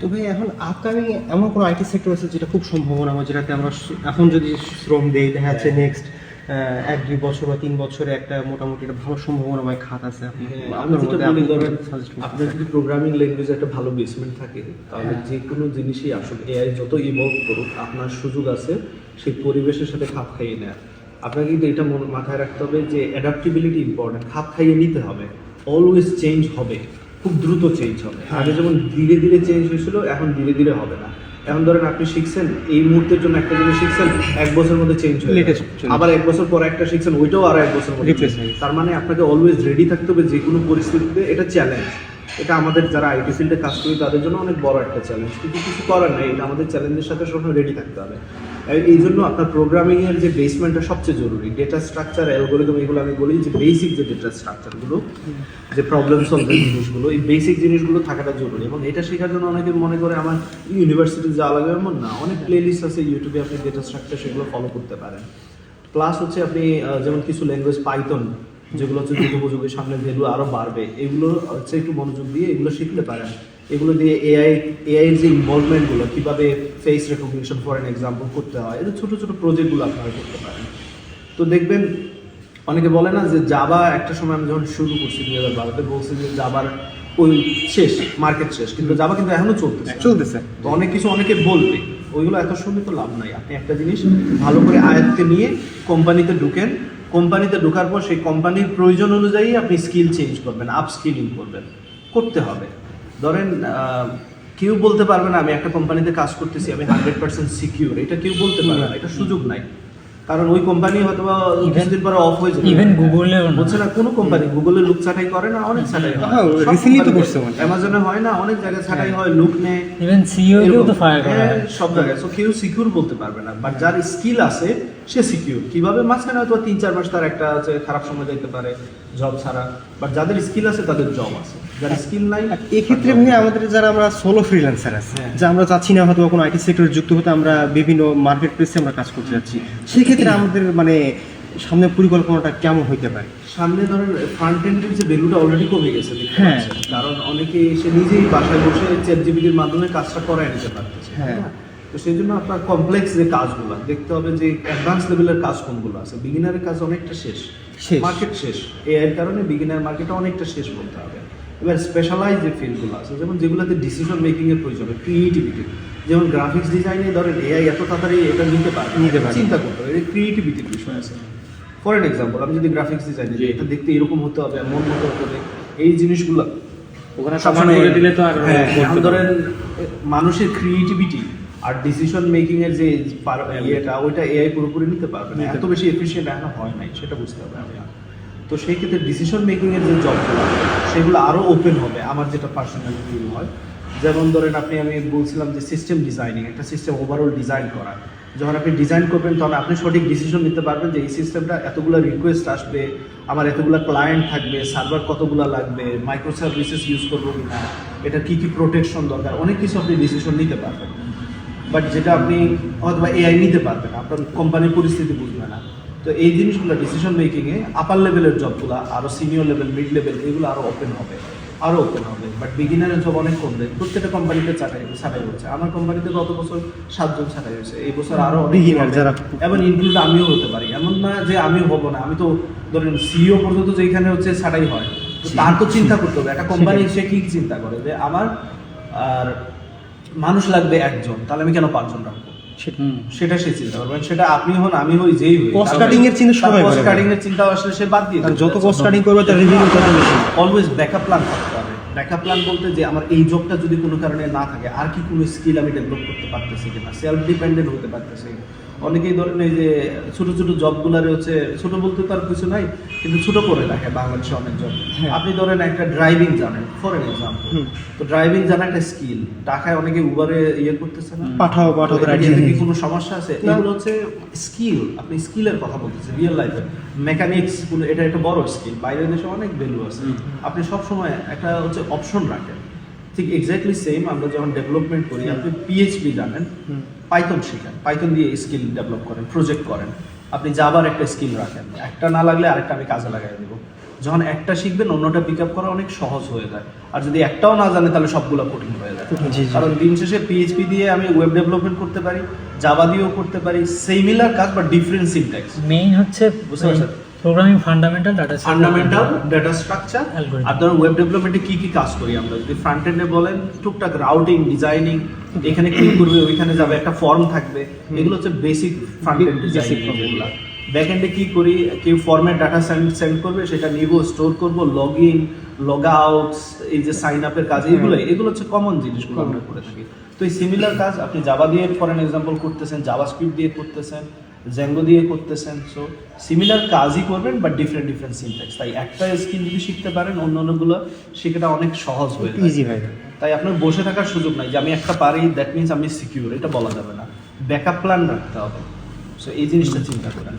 তো ভাই এখন আপকামিং এমন কোনো আইটি সেক্টর আছে যেটা খুব সম্ভাবনাময়, যেটাতে আমরা এখন যদি শ্রম দেই দেখা যাচ্ছে নেক্সট 1-2 বছর বা 3 বছরে একটা মোটামুটি একটা ভালো সম্ভাবনাময় খাত আছে আমি যেটা বলি, ধরেন আপনার যদি প্রোগ্রামিং ল্যাঙ্গুয়েজে একটা ভালো বেসমেন্ট থাকে তাহলে যে কোনো জিনিসই আসলে এআই যত ইভলভ করুক আপনার সুযোগ আছে সেই পরিবেশের সাথে খাপ খাইয়ে নেওয়ার। আপনাকে কিন্তু এটা মাথায় রাখতে হবে যে অ্যাডাপ্টেবিলিটি ইম্পর্টেন্ট, খাপ খাইয়ে নিতে হবে। অলওয়েজ চেঞ্জ হবে, খুব দ্রুত চেঞ্জ হবে। আগে যেমন ধীরে ধীরে চেঞ্জ হয়েছিল, এখন ধীরে ধীরে হবে না। এখন ধরেন আপনি শিখছেন এই মুহূর্তের জন্য একটা জিনিস শিখছেন, 1 বছরের মধ্যে চেঞ্জ হয়ে যাবে, আবার 1 বছর পর একটা শিখছেন, ওইটাও আর 1 বছর মধ্যে চেঞ্জ হবে। তার মানে আপনাকে অলওয়েজ রেডি থাকতে হবে যে কোনো পরিস্থিতিতে। এটা চ্যালেঞ্জ, এটা আমাদের যারা আইটি ফিল্ডে কাজ করি তাদের জন্য অনেক বড় একটা চ্যালেঞ্জ, কিন্তু কিছু করার নেই, এটা আমাদের চ্যালেঞ্জের সাথে সবসময় রেডি থাকতে হবে। এই জন্য আপনার প্রোগ্রামিংয়ের যে বেসমেন্টটা সবচেয়ে জরুরি। ডেটা স্ট্রাকচার, অ্যালগোরিদম, এগুলো আমি বলি যে বেসিক যে ডেটা স্ট্রাকচারগুলো, যে প্রবলেম সলভিং জিনিসগুলো, এই বেসিক জিনিসগুলো থাকাটা জরুরি। এবং এটা শেখার জন্য অনেকে মনে করে আমার ইউনিভার্সিটি যাওয়া লাগবে, এমন না। অনেক প্লেলিস্ট আছে ইউটিউবে, আপনি ডেটা স্ট্রাকচার সেগুলো ফলো করতে পারেন। প্লাস হচ্ছে আপনি যেমন কিছু ল্যাঙ্গুয়েজ, পাইথন, যেগুলো হচ্ছে যুগ উপযোগের সামনে ভ্যালু আরও বাড়বে, এগুলো হচ্ছে একটু মনোযোগ দিয়ে এগুলো শিখতে পারেন। এগুলো দিয়ে এআইয়ের যে ইনভলভমেন্টগুলো, কীভাবে face recognition for an example করতে হয়, এদের ছোটো ছোটো প্রজেক্টগুলো আপনারা করতে পারেন। তো দেখবেন অনেকে বলে না যে জাভা, একটা সময় আমি যখন শুরু করছি 2012-তে বলছে যে জাভার ওই শেষ, মার্কেট শেষ, কিন্তু জাভা কিন্তু এখনও চলতেছে। তো অনেক কিছু অনেকে বলবে, ওইগুলো এত শুনে তো লাভ নাই। আপনি একটা জিনিস ভালো করে আয়ত্তে নিয়ে কোম্পানিতে ঢুকেন, কোম্পানিতে ঢোকার পর সেই কোম্পানির প্রয়োজন অনুযায়ী আপনি স্কিল চেঞ্জ করবেন, আপস্কিলিং করবেন, করতে হবে। ধরেন কেউ বলতে পারবে না আমি একটা কোম্পানিতে কাজ করতেছি, আমি 100% সিকিউর, এটা কেউ বলতে পারবে না, এটা সুযোগ নাই। কারণ ওই কোম্পানি হয়তো কিছুদিন পরে অফ হয়ে যাবে। ইভেন গুগলে বলছে না, কোনো কোম্পানি গুগলে লুক ছাঁটাই করে না, অনেক ছাঁটাই হয়। অ্যামাজনে হয় না, অনেক জায়গায় ছাঁটাই হয়, লুক নেয়, ইভেন সিইও কেও তো ফায়ার করে সব জায়গায়। সো কেউ সিকিউর বলতে পারবে না, বাট যার স্কিল আছে সে সিকিউর। কিভাবে? মাঝখানে হয়তো 3-4 মাস তার একটা খারাপ সময় যেতে পারে জব ছাড়া, বাট যাদের স্কিল আছে তাদের জব আছে, যার স্কিল নাই। এক্ষেত্রে ভাই আমাদের যারা আমরা সোলো ফ্রিল্যান্সার আছে, যে আমরা চাচ্ছি না হয়তো কোনো আইটি সেক্টরে যুক্ত হতে, আমরা বিভিন্ন মার্কেট প্লেসে আমরা কাজ করতে যাচ্ছি, সেক্ষেত্রে আমাদের মানে সামনে পরিকল্পনাটা কেমন হইতে পারে? সামনে ধরেন ফ্রন্ট এন্ডের যে ভ্যালুটা অলরেডি কমে গেছে, কারণ অনেকে এসে নিজেই বাসায় বসে চ্যাটজিপিটির মাধ্যমে কাজটা করায় নিতে পারতেছে। তো সেই জন্য আপনার কমপ্লেক্স যে কাজগুলো দেখতে হবে, যে অ্যাডভান্স লেভেলের কাজ কোনগুলো আছে। বিগিনারের কাজ অনেকটা শেষ, মার্কেট শেষ, এর কারণে বিগিনার মার্কেটটা অনেকটা শেষ বলতে হবে। এবার স্পেশালাইজ যে ফিল্ডগুলো আছে, যেমন যেগুলোতে ডিসিশন মেকিংয়ের প্রয়োজন, ক্রিয়েটিভিটি, যেমন গ্রাফিক্স ডিজাইনে ধরেন এআই এত তাড়াতাড়ি এটা নিতে পারে, চিন্তা করতে হবে, এটা ক্রিয়েটিভিটির বিষয় আছে। ফর এন এক্সাম্পল, আমি যদি গ্রাফিক্স ডিজাইনে এটা দেখতে এরকম হতে হবে, মন মতো হতে হবে, এই জিনিসগুলো ওখানে সমান করে দিলে তো আর ধরেন মানুষের ক্রিয়েটিভিটি আর ডিসিশন মেকিং এর যে ইয়েটা, ওইটা এআই পুরোপুরি নিতে পারবে না, এত বেশি এফিশিয়েন্ট এখন হয় নাই, সেটা বুঝতে হবে আমি। তো সেই ক্ষেত্রে ডিসিশন মেকিং এর যে জবগুলো সেগুলো আরও ওপেন হবে, আমার যেটা পার্সোনালি ফিল হয়। যেমন ধরেন আমি বলছিলাম যে সিস্টেম ডিজাইনিং, একটা সিস্টেম ওভারঅল ডিজাইন করা, যখন আপনি ডিজাইন করবেন তখন আপনি সঠিক ডিসিশন নিতে পারবেন যে এই সিস্টেমটা এতগুলো রিকোয়েস্ট আসবে, আমার এতগুলো ক্লায়েন্ট থাকবে, সার্ভার কতগুলো লাগবে, মাইক্রো সার্ভিসেস ইউজ করবো কিনা, এটা কী কী প্রোটেকশন দরকার, অনেক কিছু আপনি ডিসিশন নিতে পারবেন। বাট যেটা আপনি অথবা এআই নিতে পারবে না, আপনার কোম্পানির পরিস্থিতি বুঝবে না। তো এই জিনিসগুলো ডিসিশন মেকিংয়ে আপার লেভেলের জবগুলো, আরও সিনিয়র লেভেল, মিড লেভেল, এগুলো আরও ওপেন হবে। বাট বিগিনারের জব অনেক কমবে, প্রত্যেকটা কোম্পানিতে ছাঁটাই হচ্ছে। আমার কোম্পানিতে গত বছর 7 জন ছাঁটাই হয়েছে, এই বছর আরও বিগিনার যারা, এবং ইনক্লুড আমিও হতে পারি। এমন না যে আমিও হবো না, আমি তো ধরেন সিইও পর্যন্ত যেখানে হচ্ছে ছাঁটাই হয়, তার তো চিন্তা করতে হবে। একটা কোম্পানি সে কি চিন্তা করে যে আমার আর মানুষ লাগবে 1 জন, তাহলে আমি কেন 5 জন রাখবো, সেটা সে চিন্তা করবেন। সেটা আপনি হন, আমি হই, যেই হই, কস্ট কাটিং এর চিন্তা সবাই করে, কস্ট কাটিং এর চিন্তা আসলে সে বাদ দিয়ে দেবে। যত কস্ট কাটিং করবে তার রেভিনিউ তত বেশি। অলওয়েজ ব্যাকআপ প্ল্যান থাকতে হবে। ব্যাকআপ প্ল্যান বলতে যে আমার এই জবটা যদি কোনো কারণে না থাকে, আর কি কোনো স্কিল আমি ডেভেলপ করতে পারতেছি কিনা, সেলফ ডিপেন্ডেন্ট হতে পারতেছি। অনেকেই ধরেন এই যে ছোটো ছোটো জবগুলারে হচ্ছে, ছোটো বলতে তো আর কিছু নাই, কিন্তু ছোটো করে রাখে বাংলাদেশে অনেক জব। আপনি ধরেন একটা ড্রাইভিং জানেন, ফর এন এক্সাম্পল, তো ড্রাইভিং জানা একটা স্কিল, টাকায় অনেকে উবারে ইয়ে করতেছে না, পাঠাও কি কোনো সমস্যা আছে? এগুলো হচ্ছে স্কিল, আপনি স্কিলের কথা বলতেছেন রিয়েল লাইফে। মেকানিক্স, এটা একটা বড় স্কিল, বাইরের দেশে অনেক ভ্যালু আছে। আপনি সবসময় একটা হচ্ছে অপশন রাখেন। ঠিক এক্স্যাক্টলি সেম, আমরা যখন ডেভেলপমেন্ট করি, আপনি পিএইচপি জানেন, পাইথন শিখেন, পাইথন দিয়ে স্কিল ডেভেলপ করেন, প্রজেক্ট করেন। আপনি জাভার একটা স্কিল রাখেন, একটা না লাগলে আরেকটা আমি কাজে লাগাই দেবো। যখন একটা শিখবেন অন্যটা পিক আপ করা অনেক সহজ হয়ে যায়। আর যদি একটাও না জানে তাহলে সবগুলো কঠিন হয়ে যায়। জি, জি। কারণ দিন শেষে পিএইচপি দিয়ে আমি ওয়েব ডেভেলপমেন্ট করতে পারি, জাভা দিয়েও করতে পারি, সিমিলার কাজ বা ডিফারেন্ট সিনট্যাক্স। মেইন হচ্ছে বুঝতে পারছেন? Programming fundamental data fundamental data structure. Algorithm. আর ধরুন ওয়েব ডেভেলপমেন্টে কি কি কাজ করি আমরা, যদি ফ্রন্ট এন্ডে বলেন টুকটাক রাউটিং, ডিজাইনিং, এখানে ক্লিক করবে ওইখানে যাবে, একটা ফর্ম থাকবে, এগুলো হচ্ছে বেসিক ফ্রন্ট এন্ড ডিজাইনিং। এগুলো ব্যাক এন্ডে কি করি, কেউ ফর্মেট ডাটা সেন্ড করবে, সেটা নিব, স্টোর করব, লগ ইন, লগ আউট, এই যে সাইন আপের কাজ, এগুলো হচ্ছে কমন জিনিসগুলো আমরা করে থাকি। তো এই সিমিলার কাজ আপনি জাভা দিয়ে ফর এক্সাম্পল করতেছেন, জাভাস্ক্রিপ্ট দিয়ে করতেছেন, জ্যাঙ্গো দিয়ে করতেছেন। সো সিমিলার কাজই করবেন বাট ডিফারেন্ট ডিফারেন্ট সিনট্যাক্স। তাই একটা স্কিল যদি শিখতে পারেন অন্যান্যগুলো শেখাটা অনেক সহজ হয়ে যায়। ইজি হয়। তাই আপনার বসে থাকার সুযোগ নাই যে আমি একটা পারি দ্যাট মিনস আমি সিকিউর, এটা বলা যাবে না। ব্যাকআপ প্ল্যান রাখতে হবে। সো এই জিনিসটা চিন্তা করেন।